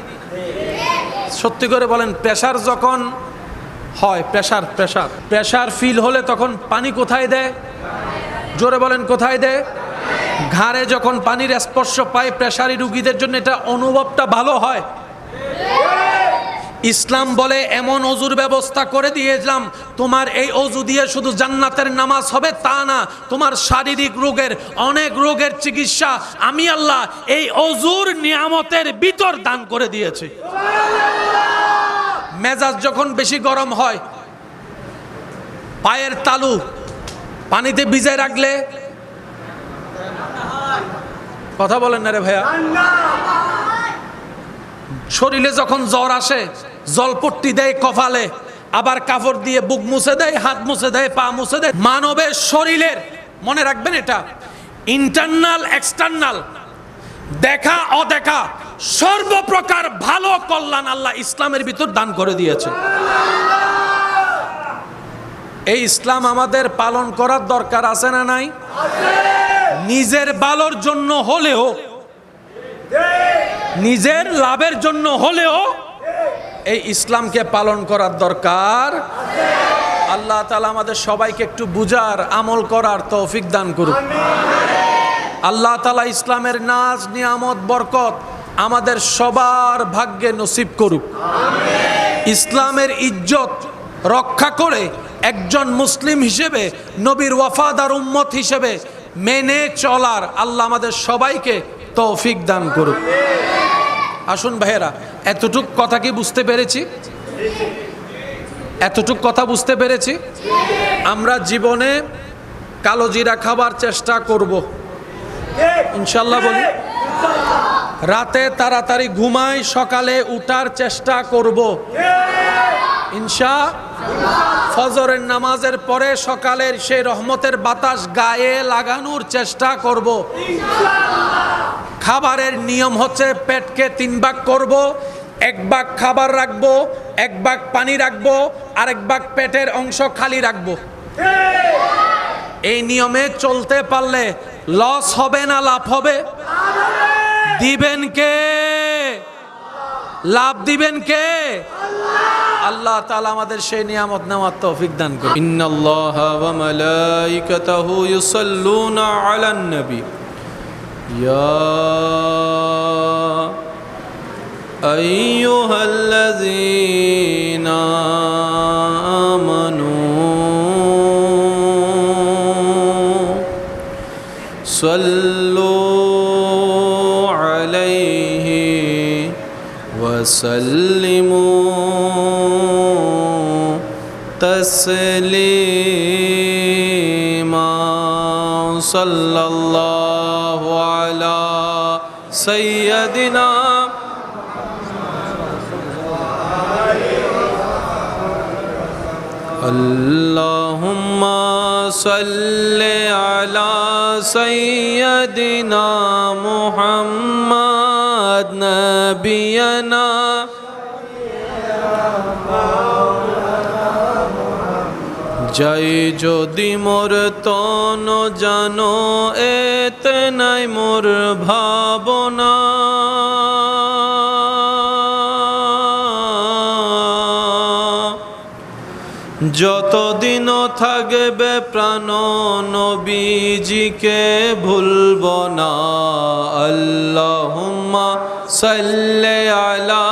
সত্যি করে বলেন, প্রেসার যখন হয়, প্রেসার ফিল হলে তখন পানি কোথায় দেয়? জোরে বলেন, কোথায় দেয়? ঘাড়ে যখন পানির স্পর্শ পায় প্রেসারি রোগীদের জন্য এটা অনুভবটা ভালো হয়। ইসলাম বলে এমন অজুর ব্যবস্থা করে দিয়েছিলাম, তোমার এই অজু দিয়ে শুধু জান্নাতের নামাজ হবে তা না, তোমার শারীরিক রোগের, অনেক রোগের চিকিৎসা আমি আল্লাহ এই অজুর নিয়ামতের ভিতর দান করে দিয়েছি। মেজাজ যখন বেশি গরম হয়, পায়ের তালু পানিতে ভিজে রাখলে, কথা বলেন না রে ভাইয়া, শরীরে যখন জ্বর আসে জলপট্টি দেয় কপালে, আবার কাপড় দিয়ে বুক মুছে দেয়, হাত মুছে দেয়, পা মুছে দেয়। মানবের শরীরের, মনে রাখবেন এটা, ইন্টারনাল এক্সটার্নাল, দেখা অদেখা সর্বপ্রকার ভালো কল্যাণ আল্লাহ ইসলামের ভিতর দান করে দিয়েছে। এই ইসলাম আমাদের পালন করার দরকার আছে না নাই? নিজের ভালোর জন্য হলেও, নিজের লাভের জন্য হলেও এই ইসলামকে পালন করার দরকার। আল্লাহ তাআলা আমাদের সবাইকে একটু বুঝার, আমল করার তৌফিক দান করুক। আল্লাহ তাআলা ইসলামের নাজ, নিয়ামত, বরকত আমাদের সবার ভাগ্যে নসিব করুক। ইসলামের ইজ্জত রক্ষা করে একজন মুসলিম হিসেবে, নবীর ওয়াফাদার উম্মত হিসেবে মেনে চলার আল্লাহ আমাদের সবাইকে তৌফিক দান করুক। আসুন ভাইয়েরা, এতটুক কথা কি বুঝতে পেরেছি? এতটুক কথা বুঝতে পেরেছি? আমরা জীবনে কালো জিরা খাবার চেষ্টা করব ইনশাল্লাহ। বলি, রাতে তাড়াতাড়ি ঘুমাই, সকালে উঠার চেষ্টা করব ইনশাআল্লাহ। ফজরের নামাজের পরে সকালের সেই রহমতের বাতাস গায়ে লাগানোর চেষ্টা করব ইনশাআল্লাহ। খাবারের নিয়ম হচ্ছে পেটকে 3 ভাগ করব, 1 ভাগ খাবার রাখবো, 1 ভাগ পানি রাখবো, আর 1 ভাগ পেটের অংশ খালি রাখবো। এই নিয়মে চলতে পারলে লস হবে না লাভ হবে? দিবেন কে? লাভ দিবেন কে? আল্লাহ তাআলা আমাদের সেই নিয়ামত নেওয়ার তৌফিক দান করুন। ইন্নাল্লাহা ওয়া মালাইকাতাহু ইউসাল্লুনা আলান নবী ইয়া আইয়ুহাল্লাযীনা আমানু সাল্লু আলাইহি ওয়া সাল্লিমু তাসলিমা সাল্লাল্লাহু আলা সাইয়্যিদিনা আল্লাহুম্মা সাল্লি আলা সাইয়্যিদিনা মুহাম্মাদ নাবিয়ানা যাই যদি মোর তন জানো এতে নাই মোর ভাবনা যতদিনও থাকবে প্রাণ নবীজিকে ভুলব না আল্লাহুম্মা সাল্লি আলা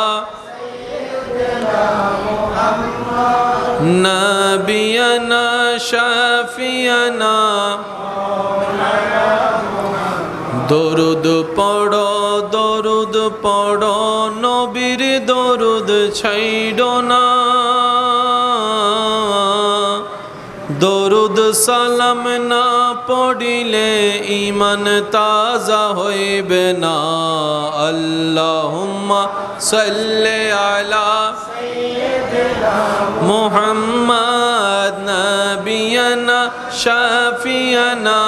নবিয়ানা শাফিয়ানা দরুদ পড়ো নবীর দরুদ ছাইড়ো না দরুদ সালাম না পড়িলে ঈমান তাজা হইবে না আল্লাহুম্মা সাল্লি আলা মুহাম্মাদ নবিয়ানা শাফিয়ানা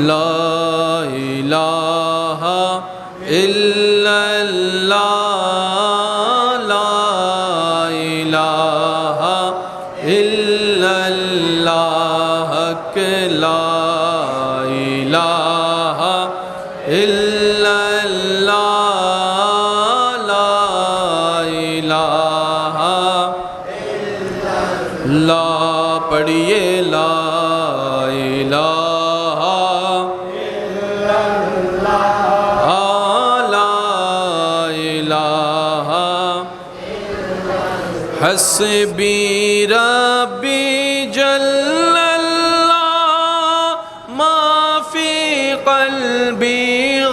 লা ইলাহা ইল্লাল্লাহ ইল্লাল্লাহ লা ইলাহা ইল্লাল্লাহ লা ইলাহা লা পড়িয়ে লা ইলাহা ইল্লাল্লাহ লা ইলাহা হাসবি রব্বি জাল্লাল্লাহ মা ফি কলবি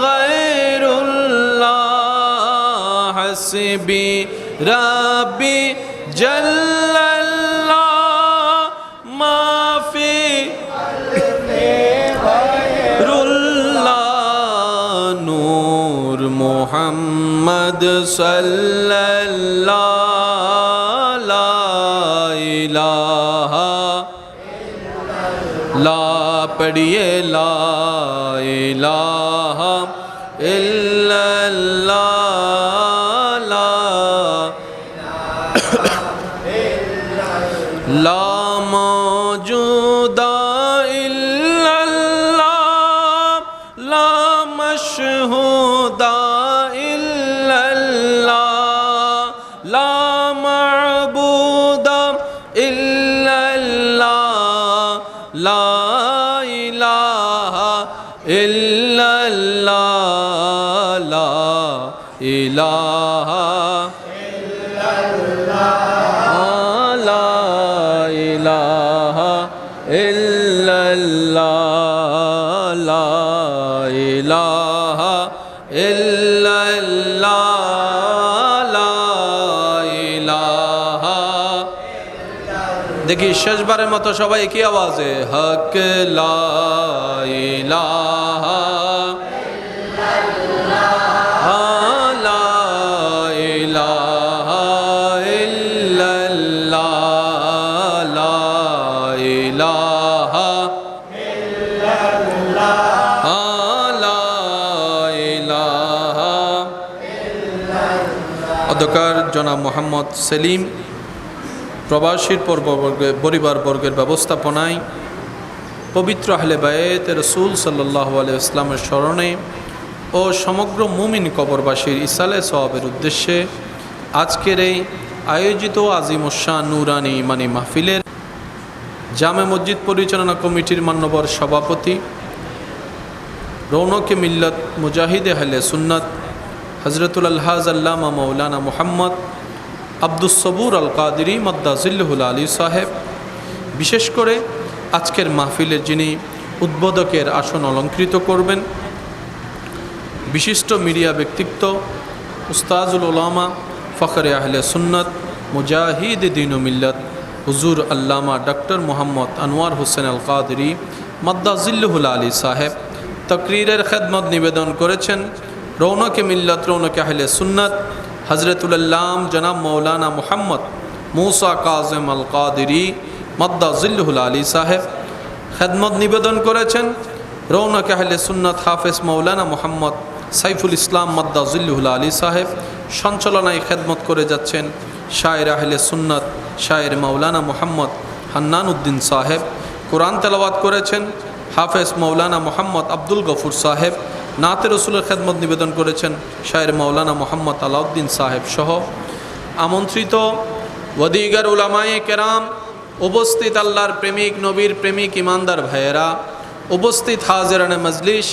গায়রুল্লাহ হাসবি রব্বি জাল্লাল্লাহ মা ফি কলবি গায়রুল্লাহ নূর মুহাম্মদ সাল্লাল্লাহ লা পড়িয়ে লা ইলাহা ইল্লাল্লাহ লা মওজুদা ইল্লাল্লাহ লা মাশহুদা ইল্লাল্লাহ লা মা'বুদা ইল্লাল্লাহ লা ইলাহা ইল্লাল্লাহ লা ইলাহা ইল্লাল্লাহ লা ইলাহা ইল্লাল্লাহ লা ইলাহা ইল্লাল্লাহ লা ইলাহা দেখি শেষবারের মতো সবাই কি আওয়াজে হক লা ইলাহা লা ইলাহা ইল্লাল্লাহ লা ইলাহা লা ইলাহা অধ্যক্ষ জনাব মোহাম্মদ সেলিম প্রবাসীর পরিবারবর্গের ব্যবস্থাপনায় পবিত্র আহলে বায়েত রাসূল সাল্লাল্লাহু আলাইহি ওয়াসাল্লামের স্মরণে ও সমগ্র মুমিন কবরবাসীর ইসালে সওয়াবের উদ্দেশ্যে আজকের এই আয়োজিত আজিমুশান নুরানি ইমানি মাহফিলের জামে মসজিদ পরিচালনা কমিটির মান্যবর সভাপতি রৌনকে মিল্লত মুজাহিদে আহলে সুন্নাত হযরতুল আলহাজ আল্লামা মাওলানা মুহাম্মদ আব্দুস সবুর আল কাদেরী মাদ্দাজিল্লুহুল আলী সাহেব, বিশেষ করে আজকের মাহফিলের যিনি উদ্বোধকের আসন অলঙ্কৃত করবেন, বিশিষ্ট মিডিয়া ব্যক্তিত্ব উস্তাজুল উলামা ফখরে আহলে সুন্নত মুজাহিদ দ্বীন ও মিল্লত হুজুর আল্লামা ডক্টর মোহাম্মদ আনোয়ার হোসেন আল কাদেরী মাদ্দাজিল্লুহুল আলী সাহেব তকরীরের খেদমত নিবেদন করেছেন রৌনকে মিল্লত রৌনকে আহলে সুন্নত হজরতুল আল্লাম জনাব মৌলানা মুহাম্মদ মুসা কাজেম আল কাদেরী মাদ্দাজিল্লুহুল আলী সাহেব। খেদমত নিবেদন করেছেন রৌনকে আহলে সুন্নত হাফেজ মৌলানা মুহাম্মদ সাইফুল ইসলাম মাদ্দাজিল্লুহুল আলী সাহেব। সঞ্চালনায় খেদমত করে যাচ্ছেন শায়ের আহলে সুন্নত শায়ের মৌলানা মোহাম্মদ হান্নান উদ্দিন সাহেব। কোরআন তেলাওয়াত করেছেন হাফেজ মৌলানা মোহাম্মদ আব্দুল গফুর সাহেব। নাতে রসুলের খেদমত নিবেদন করেছেন শায়ের মৌলানা মোহাম্মদ আলাউদ্দিন সাহেব সহ আমন্ত্রিত ওয়াদিগার উলামায়ে কেরাম, উপস্থিত আল্লাহর প্রেমিক নবীর প্রেমিক ইমানদার ভাইয়েরা, উপস্থিত হাজিরানে মজলিস,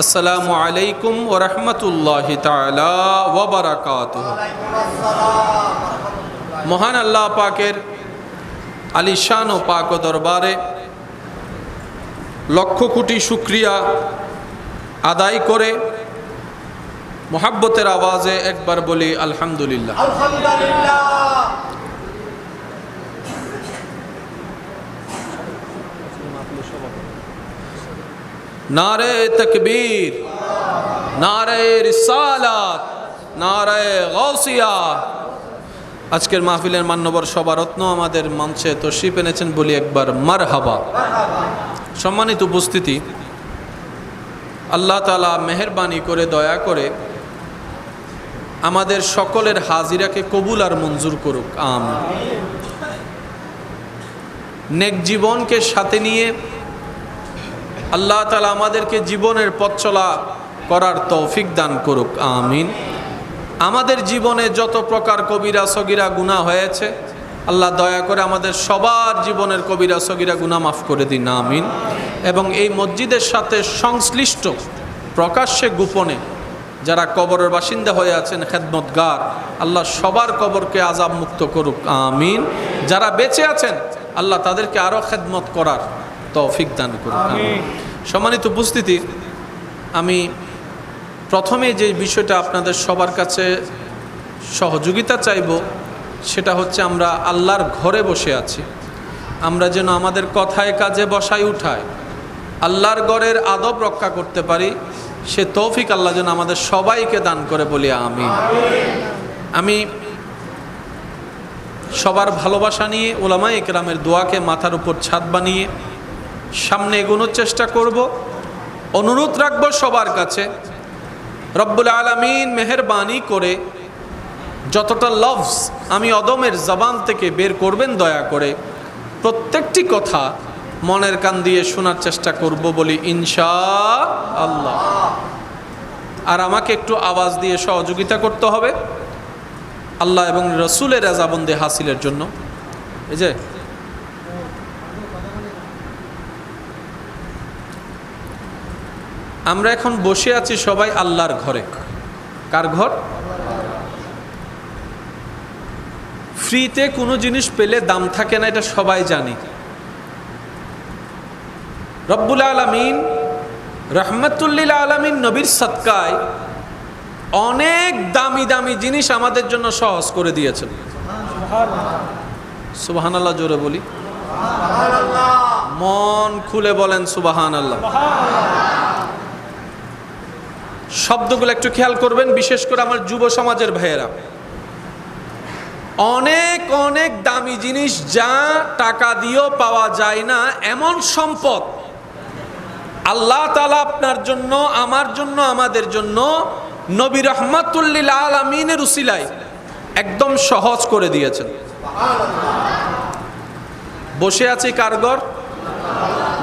আসসালামু আলাইকুম ওয়া রাহমাতুল্লাহি তাআলা ওয়া বারাকাতুহু। মহান আল্লাহ পাকের আলিশান ও পাক ও দরবারে লক্ষ কোটি শুকরিয়া আদায় করে মোহাব্বতের আওয়াজে একবার বলি আলহামদুলিল্লাহ। নারে তাকবীর, নারে রিসালাত, নারে গাউসিয়া। আজকের মাহফিলের মান্যবর সভারত্ন আমাদের মঞ্চে তশরিফ এনেছেন বলি একবার মারহাবা। সম্মানিত উপস্থিতি, আল্লাহ তাআলা মেহেরবানি করে দয়া করে আমাদের সকলের হাজিরাকে কবুল আর মঞ্জুর করুক, আমিন। নেক জীবনকে সাথে নিয়ে আল্লাহ তাআলা আমাদেরকে জীবনের পথ চলা করার তৌফিক দান করুক, আমিন। আমাদের জীবনে যত প্রকার কবিরা সগীরা গুনাহ হয়েছে, আল্লাহ দয়া করে আমাদের সবার জীবনের কবিরা সগীরা গুনাহ মাফ করে দিন, আমিন। এবং এই মসজিদের সাথে সংশ্লিষ্ট প্রকাশ্যে গোপনে যারা কবরের বাসিন্দা হয়ে আছেন খেদমতগার, আল্লাহ সবার কবরকে আযাব মুক্ত করুক, আমিন। যারা বেঁচে আছেন আল্লাহ তাদেরকে আরও খেদমত করার তৌফিক দান করুক, আমিন। সম্মানিত উপস্থিতি, আমি প্রথমে যে বিষয়টা আপনাদের সবার কাছে সহযোগিতা চাইব সেটা হচ্ছে আমরা আল্লাহর ঘরে বসে আছি। আমরা যেন আমাদের কথায় কাজে বসায় উঠায় আল্লাহর ঘরের আদব রক্ষা করতে পারি, সে তৌফিক আল্লাহ যেন আমাদের সবাইকে দান করে বলি আমিন। আমি সবার ভালোবাসা নিয়ে উলামায়ে কেরামের দোয়াকে মাথার উপর ছাদ বানিয়ে সামনে এগোনোর চেষ্টা করব। অনুরোধ রাখবো সবার কাছে, রব্বুল আলামিন মেহেরবানি করে যতটা লফজ আমি অদমের জবান থেকে বের করবেন দয়া করে প্রত্যেকটি কথা মনের কান দিয়ে শোনার চেষ্টা করব বলি ইনশাআল্লাহ। আর আমাকে একটু আওয়াজ দিয়ে সহযোগিতা করতে হবে আল্লাহ এবং রসুলের রাজাবন্দি হাসিলের জন্য। এই যে আমরা এখন বসে আছি সবাই আল্লাহর ঘরে। কার ঘর? ফ্রিতে কোনো জিনিস পেলে দাম থাকে না, এটা সবাই জানি। রব্বুল আলামিন রাহমাতুল লিল আলামিন নবীর সদকায় অনেক দামি দামি জিনিস আমাদের জন্য সহজ করে দিয়েছেন। সুবহানাল্লাহ, জোরে বলি মন খুলে বলেন সুবহানাল্লাহ। শব্দগুলো একটু খেয়াল করবেন, বিশেষ করে আমার যুব সমাজের ভাইয়েরা। অনেক অনেক দামি জিনিস যা টাকা দিয়েও পাওয়া যায় না, এমন সম্পদ আল্লাহ তাআলা আপনার জন্য, আমার জন্য, আমাদের জন্য নবী রাহমাতুল লিল আলামিনের উসিলায় একদম সহজ করে দিয়েছেন। বসে আছি কার ঘর?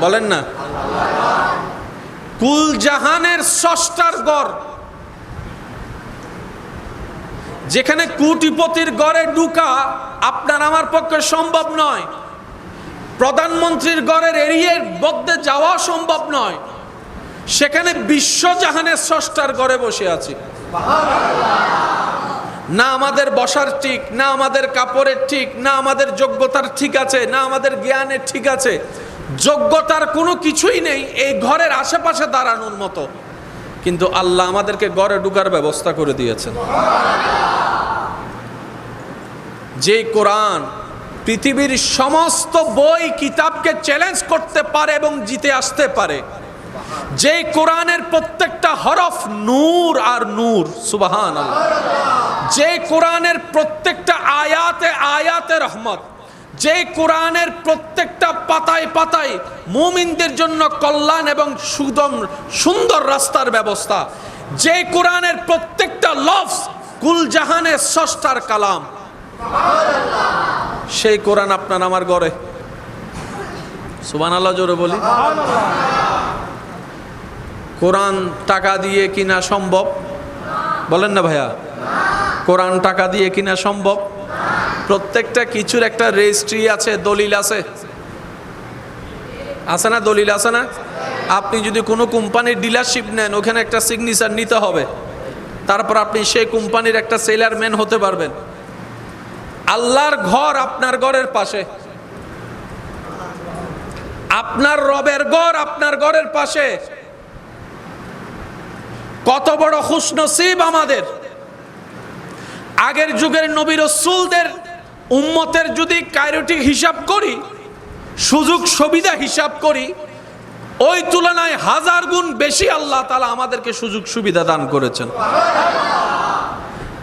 বলেন না। কুল জাহানের স্রষ্টার ঘর, যেখানে কোটিপতির ঘরে ঢুকা আপনার আমার পক্ষে সম্ভব নয়, প্রধানমন্ত্রীর ঘরের এরিয়ার মধ্যে যাওয়া সম্ভব নয়, সেখানে বিশ্বজাহানের স্রষ্টার ঘরে বসে আছি। না আমাদের বসার ঠিক, না আমাদের কাপড়ের ঠিক, না আমাদের যোগ্যতার ঠিক আছে, না আমাদের জ্ঞানের ঠিক আছে, যোগ্যতার কোনো কিছুই নেই এই ঘরের আশেপাশে দাঁড়ানোর মতো, কিন্তু আল্লাহ আমাদেরকে ঘরে ঢুকার ব্যবস্থা করে দিয়েছেন। যে কোরআন পৃথিবীর সমস্ত বই কিতাবকে চ্যালেঞ্জ করতে পারে এবং জিতে আসতে পারে, যে কোরআনের প্রত্যেকটা হরফ নূর আর নূর, সুবহানাল্লাহ, যে কোরআনের প্রত্যেকটা আয়াতে আয়াতে রহমত, যে কোরআনের প্রত্যেকটা পাতায় পাতায় মুমিনদের জন্য কল্যাণ এবং সুন্দর রাস্তার ব্যবস্থা, যে কোরআনের প্রত্যেকটা লফজ কুল জাহানের স্রষ্টার কালাম, সেই কোরআন আপনার আমার ঘরে। সুবহানাল্লাহ জোরে বলি। কোরআন টাকা দিয়ে কিনা সম্ভব? বলেন না ভাইয়া, কোরআন টাকা দিয়ে কিনা সম্ভব? প্রত্যেকটা কিছুর একটা রেজিস্ট্রি আছে, দলিল আছে, আছে না? দলিল আছে না? আপনি যদি কোনো কোম্পানির ডিলারশিপ নেন, ওখানে একটা সিগনেচার নিতে হবে, তারপর আপনি সেই কোম্পানির একটা সেলারম্যান হতে পারবেন। আল্লাহর ঘর আপনার ঘরের পাশে, আপনার রবের ঘর আপনার ঘরের পাশে। কত বড় খুশনসিব আমাদের। আগের যুগের নবী রাসূলদের উম্মতের যদি কাইরোটিক হিসাব করি, সুযোগ সুবিধা হিসাব করি, ওই তুলনায় 1000 গুণ বেশি আল্লাহ তাআলা আমাদেরকে সুযোগ সুবিধা দান করেছেন।